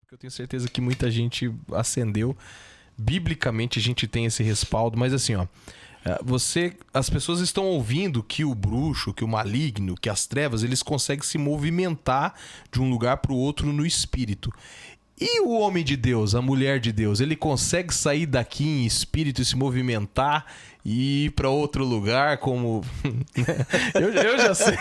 porque eu tenho certeza que muita gente acendeu. Biblicamente a gente tem esse respaldo, mas assim, ó, as pessoas estão ouvindo que o bruxo, que o maligno, que as trevas, eles conseguem se movimentar de um lugar para o outro no espírito. E o homem de Deus, a mulher de Deus, ele consegue sair daqui em espírito e se movimentar e ir para outro lugar, como... eu já sei,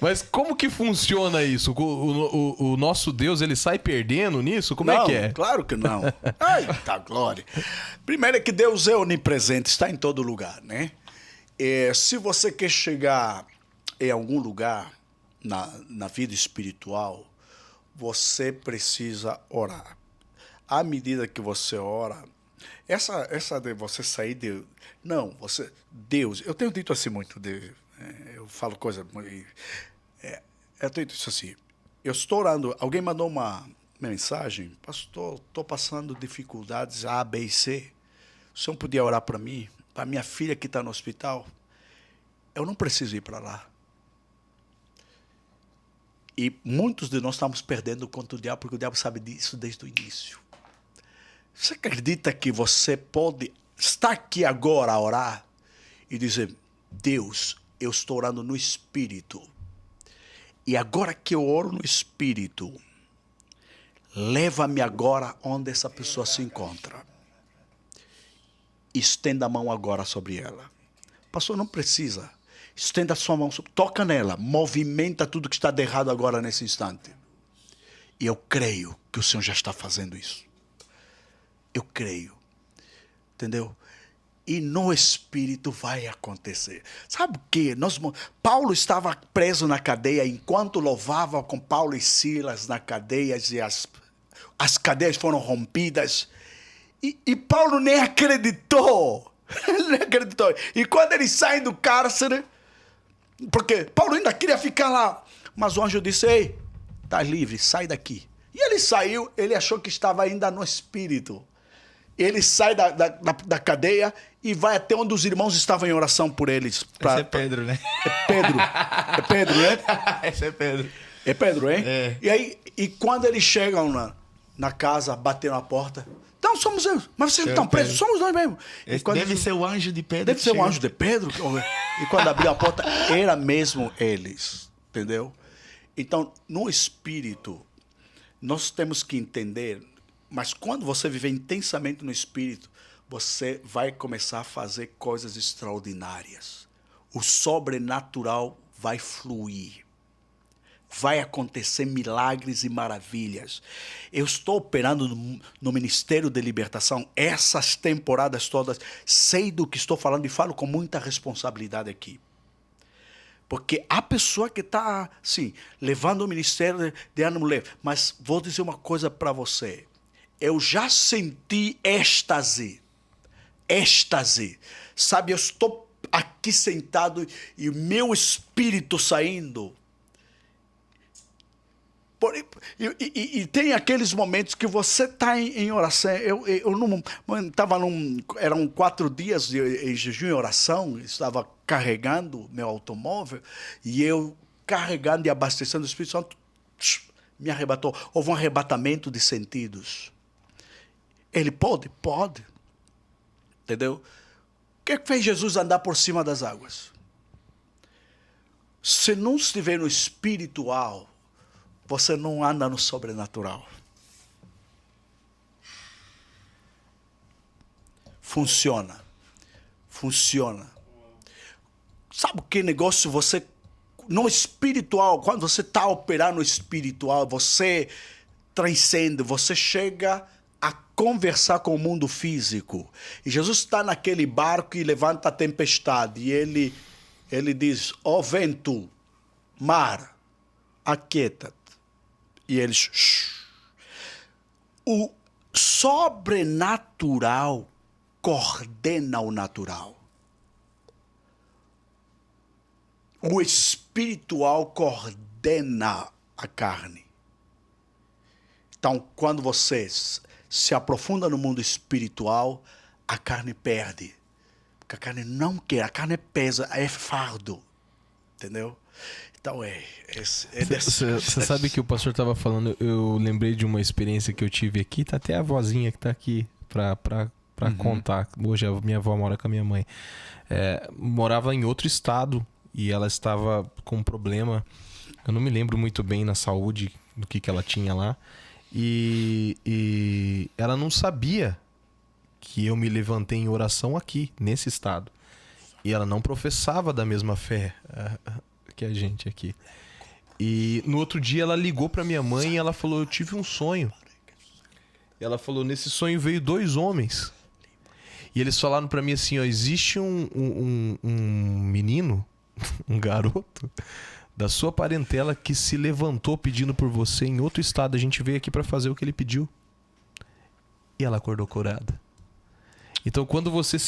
mas como que funciona isso? O nosso Deus, ele sai perdendo nisso? Como não, é que é? Claro que não. Ai, tá glória. Primeiro é que Deus é onipresente, está em todo lugar, né? Se você quer chegar em algum lugar na vida espiritual, você precisa orar. À medida que você ora, essa de você sair de... Não, Deus, eu tenho dito assim muito, eu falo coisa... eu tenho dito assim, eu estou orando, alguém mandou uma mensagem, pastor, estou passando dificuldades A, B e C, o senhor podia orar para mim, para minha filha que está no hospital? Eu não preciso ir para lá. E muitos de nós estamos perdendo contra o diabo, porque o diabo sabe disso desde o início. Você acredita que você pode estar aqui agora a orar e dizer, Deus, eu estou orando no Espírito. E agora que eu oro no Espírito, leva-me agora onde essa pessoa se encontra. Estenda a mão agora sobre ela. Pastor, não precisa. Estenda a sua mão, toca nela, movimenta tudo que está de errado agora nesse instante. E eu creio que o Senhor já está fazendo isso. Eu creio. Entendeu? E no Espírito vai acontecer. Sabe o quê? Paulo estava preso na cadeia enquanto louvava com Paulo e Silas na cadeia e as cadeias foram rompidas. E Paulo nem acreditou. Ele nem acreditou. E quando eles saem do cárcere... Porque Paulo ainda queria ficar lá. Mas o anjo disse, ei, tá livre, sai daqui. E ele saiu, ele achou que estava ainda no Espírito. Ele sai da cadeia e vai até onde os irmãos estavam em oração por eles. Esse é Pedro, né? É Pedro. É Pedro, né? Esse é Pedro. É Pedro, hein? É. E aí, quando eles chegam na casa, bateram a porta. Não, somos eu. Mas vocês não estão presos, somos nós mesmo. Deve ser o anjo de Pedro. Deve ser o anjo de Pedro. E quando abriu a porta, era mesmo eles. Entendeu? Então, no Espírito, nós temos que entender, mas quando você viver intensamente no Espírito, você vai começar a fazer coisas extraordinárias. O sobrenatural vai fluir. Vai acontecer milagres e maravilhas. Eu estou operando no Ministério de Libertação essas temporadas todas. Sei do que estou falando e falo com muita responsabilidade aqui. Porque a pessoa que está, assim, levando o ministério de ânimo leve. Mas vou dizer uma coisa para você. Eu já senti êxtase. Êxtase. Sabe, eu estou aqui sentado e o meu espírito saindo. E tem aqueles momentos que você está em oração. Eu não estava eram 4 dias em jejum e oração, estava carregando meu automóvel e eu carregando e abastecendo o Espírito Santo me arrebatou. Houve um arrebatamento de sentidos. Ele pode? Pode. Entendeu? O que fez Jesus andar por cima das águas? Se não estiver no espiritual, você não anda no sobrenatural. Funciona. Funciona. Sabe que negócio você... No espiritual, quando você está operando no espiritual, você transcende, você chega a conversar com o mundo físico. E Jesus está naquele barco e levanta a tempestade. E ele diz, ó vento, mar, aquieta. E eles... Shh. O sobrenatural coordena o natural. O espiritual coordena a carne. Então, quando você se aprofunda no mundo espiritual, a carne perde. Porque a carne não quer, a carne pesa, é fardo. Entendeu? Então Você sabe que o pastor estava falando, eu lembrei de uma experiência que eu tive aqui, tá até a vozinha que tá aqui pra contar. Hoje a minha avó mora com a minha mãe. Morava em outro estado e ela estava com um problema, eu não me lembro muito bem na saúde, do que ela tinha lá. E ela não sabia que eu me levantei em oração aqui, nesse estado. E ela não professava da mesma fé que a gente aqui. E no outro dia ela ligou pra minha mãe e ela falou, eu tive um sonho. E ela falou, nesse sonho veio 2 homens. E eles falaram pra mim assim, ó, existe um menino, um garoto, da sua parentela que se levantou pedindo por você em outro estado. A gente veio aqui pra fazer o que ele pediu. E ela acordou curada. Então, quando você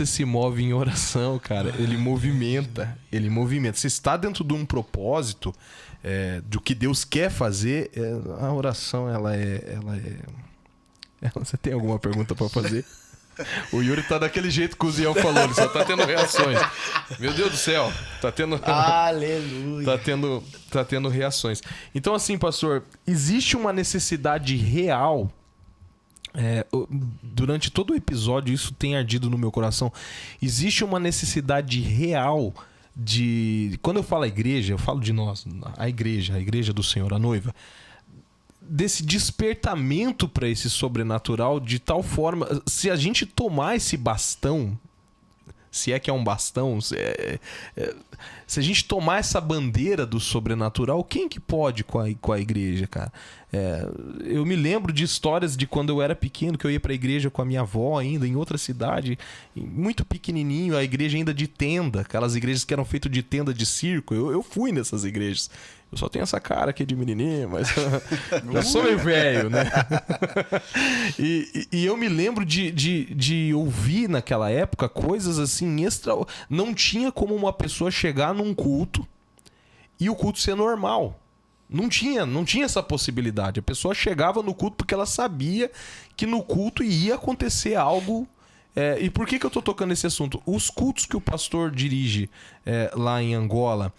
se move em oração, cara, ele movimenta. Você está dentro de um propósito do que Deus quer fazer. A oração, ela é... Você tem alguma pergunta para fazer? O Yuri tá daquele jeito que o Ziel falou, ele só tá tendo reações. Meu Deus do céu, tá tendo... Aleluia. Tá tendo reações. Então, assim, pastor, existe uma necessidade real... durante todo o episódio isso tem ardido no meu coração. Existe uma necessidade real de... Quando eu falo a igreja, eu falo de nós, a igreja do Senhor, a noiva, desse despertamento para esse sobrenatural, de tal forma, se a gente tomar esse bastão, se é que é um bastão, se a gente tomar essa bandeira do sobrenatural, quem que pode com a igreja, cara? Eu me lembro de histórias de quando eu era pequeno, que eu ia pra igreja com a minha avó ainda, em outra cidade, muito pequenininho, a igreja ainda de tenda, aquelas igrejas que eram feitas de tenda de circo. Eu fui nessas igrejas. Eu só tenho essa cara aqui de menininho, mas eu sou meio velho, né? E eu me lembro de ouvir naquela época coisas assim extra. Não tinha como uma pessoa chegar num culto e o culto ser normal. Não tinha essa possibilidade. A pessoa chegava no culto porque ela sabia que no culto ia acontecer algo. E por que eu tô tocando esse assunto? Os cultos que o pastor dirige lá em Angola...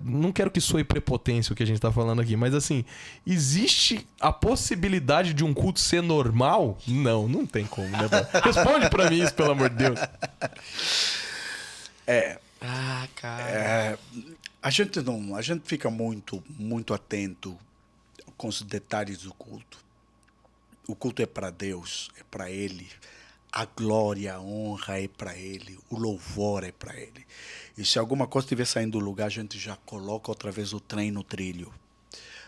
não quero que soe prepotência o que a gente tá falando aqui, mas assim, existe a possibilidade de um culto ser normal? Não tem como, né? Responde pra mim isso, pelo amor de Deus. Cara. A gente fica muito, muito atento com os detalhes do culto. O culto é para Deus, é para Ele. A glória, a honra é para Ele. O louvor é para Ele. E se alguma coisa estiver saindo do lugar, a gente já coloca outra vez o trem no trilho.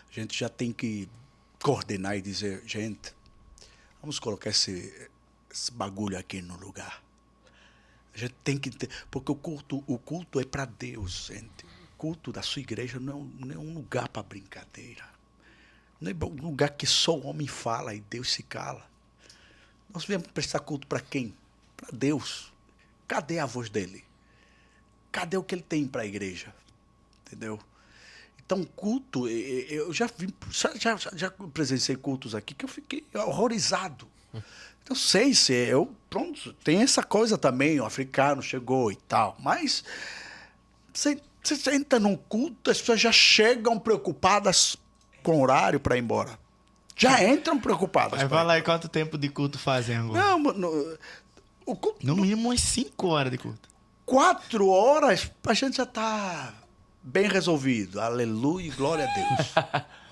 A gente já tem que coordenar e dizer, gente, vamos colocar esse bagulho aqui no lugar. A gente tem que ter, porque o culto é para Deus, gente. O culto da sua igreja não é um lugar para brincadeira. Não é um lugar que só o homem fala e Deus se cala. Nós viemos prestar culto para quem? Para Deus. Cadê a voz dele? Cadê o que ele tem para a igreja? Entendeu? Então, culto, eu já presenciei cultos aqui que eu fiquei horrorizado. Eu sei se pronto, tem essa coisa também, o africano chegou e tal, mas você entra num culto, as pessoas já chegam preocupadas com o horário para ir embora. Já entram preocupadas. Vai falar aí quanto tempo de culto fazem agora? Não, o culto, no mínimo umas 5 horas de culto. 4 horas, a gente já está bem resolvido. Aleluia e glória a Deus.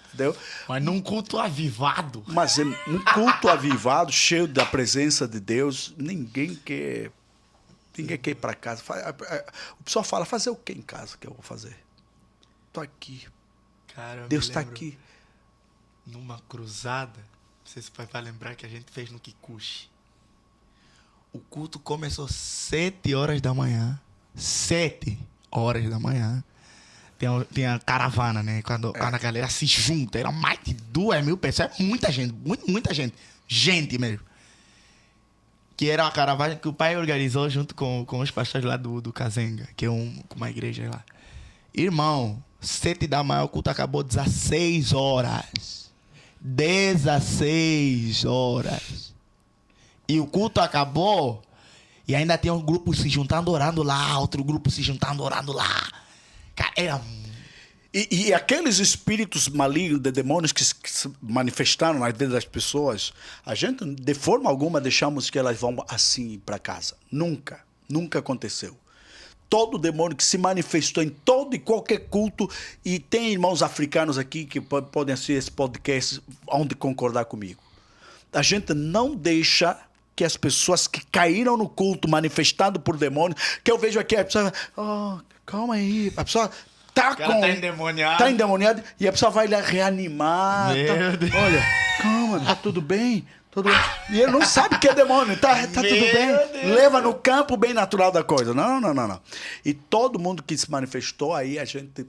Entendeu? Mas num culto avivado. Mas um culto avivado, cheio da presença de Deus, ninguém quer ir para casa. O pessoal fala, fazer o que em casa que eu vou fazer? Estou aqui. Cara, Deus está aqui. Numa cruzada, não sei se vai lembrar que a gente fez no Kikuchi. O culto começou 7 horas da manhã. 7 horas da manhã. Tem a caravana, né? Quando a galera se junta, era mais de 2.000 pessoas. É muita gente, muita gente. Gente mesmo. Que era uma caravana que o pai organizou junto com os pastores lá do Kazenga, que é uma igreja lá. Irmão, 7 da manhã, o culto acabou 16 horas. 16 horas. E o culto acabou E ainda tinha um grupo se juntando orando lá, outro grupo se juntando orando lá. Cara, era... E aqueles espíritos malignos, de demônios que se manifestaram na vida das pessoas, a gente de forma alguma deixamos que elas vão assim para casa. Nunca. Nunca aconteceu. Todo demônio que se manifestou em todo e qualquer culto, e tem irmãos africanos aqui que podem assistir esse podcast, onde concordar comigo. A gente não deixa que as pessoas que caíram no culto manifestado por demônios, que eu vejo aqui, a pessoa, calma aí, a pessoa tá endemoniado. Tá endemoniado e a pessoa vai lá reanimar. Meu Deus. Olha, calma, tá tudo bem? Tudo bem. E ele não sabe que é demônio, tá tudo bem. Deus. Leva no campo bem natural da coisa. Não. E todo mundo que se manifestou aí, a gente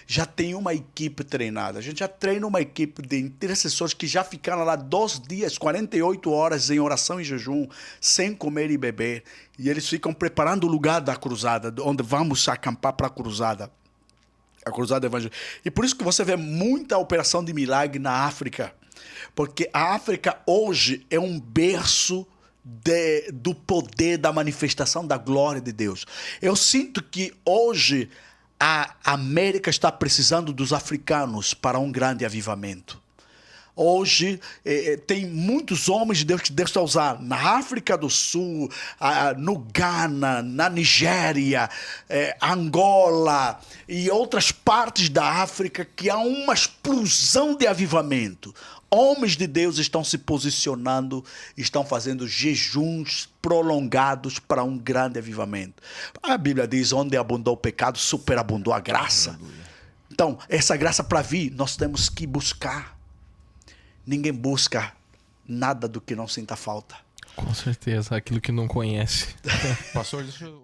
já tem uma equipe treinada. A gente já treina uma equipe de intercessores que já ficaram lá 2 dias, 48 horas em oração e jejum, sem comer e beber. E eles ficam preparando o lugar da cruzada, onde vamos acampar para a cruzada. A cruzada evangélica. E por isso que você vê muita operação de milagre na África. Porque a África hoje é um berço do poder da manifestação da glória de Deus. Eu sinto que hoje a América está precisando dos africanos para um grande avivamento. Hoje tem muitos homens de Deus que Deus está usando na África do Sul, no Ghana, na Nigéria, Angola e outras partes da África que há uma explosão de avivamento. Homens de Deus estão se posicionando, estão fazendo jejuns prolongados para um grande avivamento. A Bíblia diz, onde abundou o pecado, superabundou a graça. Aleluia. Então, essa graça para vir, nós temos que buscar. Ninguém busca nada do que não sinta falta. Com certeza, aquilo que não conhece. Pastor, deixa eu